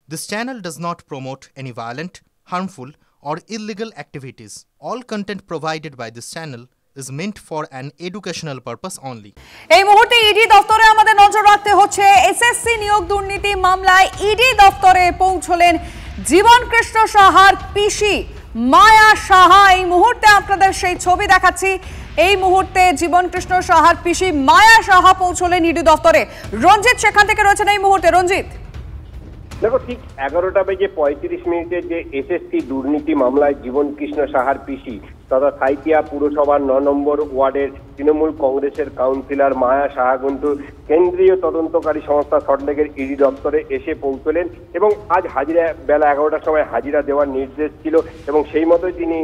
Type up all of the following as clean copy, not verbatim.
This channel does not promote any violent, harmful, or illegal activities. All content provided by this channel is meant for an educational purpose only. এই মুহূর্তে ED দপ্তরে আমাদের নজর রাখতে হচ্ছে। SSC নিয়োগ দুর্নীতি মামলায় ইডি দপ্তরে পৌঁছলেন জীবন কৃষ্ণ সাহার পিসি মায়া সাহা। এই মুহূর্তে আপনাদের সেই ছবি দেখাচ্ছি। এই মুহূর্তে জীবন কৃষ্ণ সাহার পিসি মায়া সাহা পৌঁছলেন ইডি দপ্তরে। রঞ্জিত সেখান থেকে রয়েছেন এই মুহূর্তে। রঞ্জিত, দেখো, ঠিক 11টা বেজে 35 মিনিটে যে এসএসসি দুর্নীতি মামলায় জীবন কৃষ্ণ সাহার পিসি তথা সাঁইথিয়া পুরসভার 9 নম্বর ওয়ার্ডের তৃণমূল কংগ্রেসের কাউন্সিলর মায়া সাহা কিন্তু কেন্দ্রীয় তদন্তকারী সংস্থা সল্টলেকের ইডি দপ্তরে এসে পৌঁছলেন এবং আজ হাজিরা বেলা 11টার সময় হাজিরা দেওয়ার নির্দেশ ছিল এবং সেই মতোই তিনি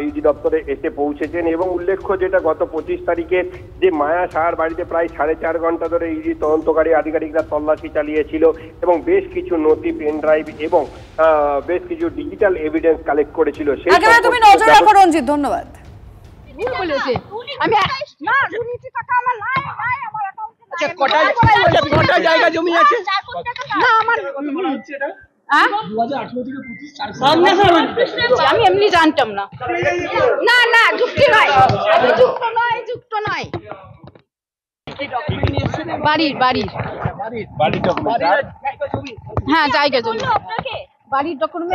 ইডি দপ্তরে এসে পৌঁছেছেন। এবং উল্লেখ্য যেটা গত 25 তারিখে যে মায়া সাহার বাড়িতে প্রায় 4.5 ঘন্টা ধরে ইডি তদন্তকারী আধিকারিকরা তল্লাশি চালিয়েছিল এবং বেশ কিছু নথি, পেন ড্রাইভ এবং বেশ কিছু ডিজিটাল এভিডেন্স কালেক্ট করেছিল। সেই তুমি নজর রাখো রঞ্জিত, ধন্যবাদ। ভুল বলেছে। আমি না দুর্নীতি টাকা আমার নাই আমার অ্যাকাউন্টে নাই। কটা জায়গা জমি আছে? না আমার এটা 2018 থেকে 25 আমি এমনি জানতাম না। না না যুক্ত নয়, যুক্ত নয়। বাড়ির হ্যাঁ জায়গা জমি। বাড়ির ডকুমেন্ট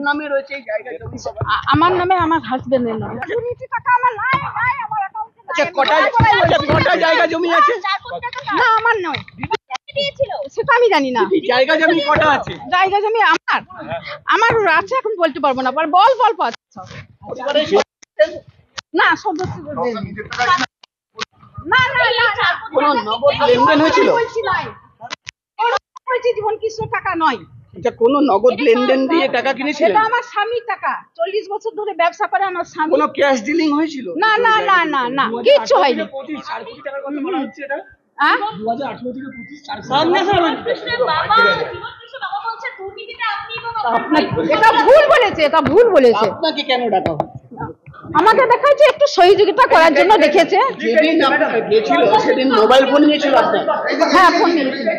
নামে রয়েছে এই জায়গা জমি? আমার নামে, আমার হাজবেন্ডের নামে। দুর্নীতি টাকা আমার নাই আমার অ্যাকাউন্টে নাই। কটা জায়গা জমি আছে? না আমার নয়, দিয়েছিল সেটা আমি জানি না। জায়গা জমি কটা আছে? জায়গা জমি আমার আছে, এখন বলতে পারবো না। বল না সদস্য না কোন নগদ লেনদেন হয়েছিল? জীবন কৃষ্ণ টাকা নয়। এটা কোন নগদ লেনদেন দিয়ে টাকা কিনেছিলেন? এটা আমার স্বামীর টাকা। 40 বছর ধরে ব্যবসা করে আমার স্বামী। কোন ক্যাশ ডিলিং হয়েছিল? না কিচ্ছু হয়নি। 4 কোটি টাকার কথা বলা হচ্ছে। এটা 2018 থেকে 25 এটা ভুল বলেছে। আপনাকে কেন ডাকা হয়? আমাকে দেখাচ্ছে একটু সহযোগিতা করার জন্য দেখেছে। যেদিন আপনারা গিয়েছিল সেদিন মোবাইল ফোন নিয়েছিল আপনার? হ্যাঁ ফোন নিয়েছিল।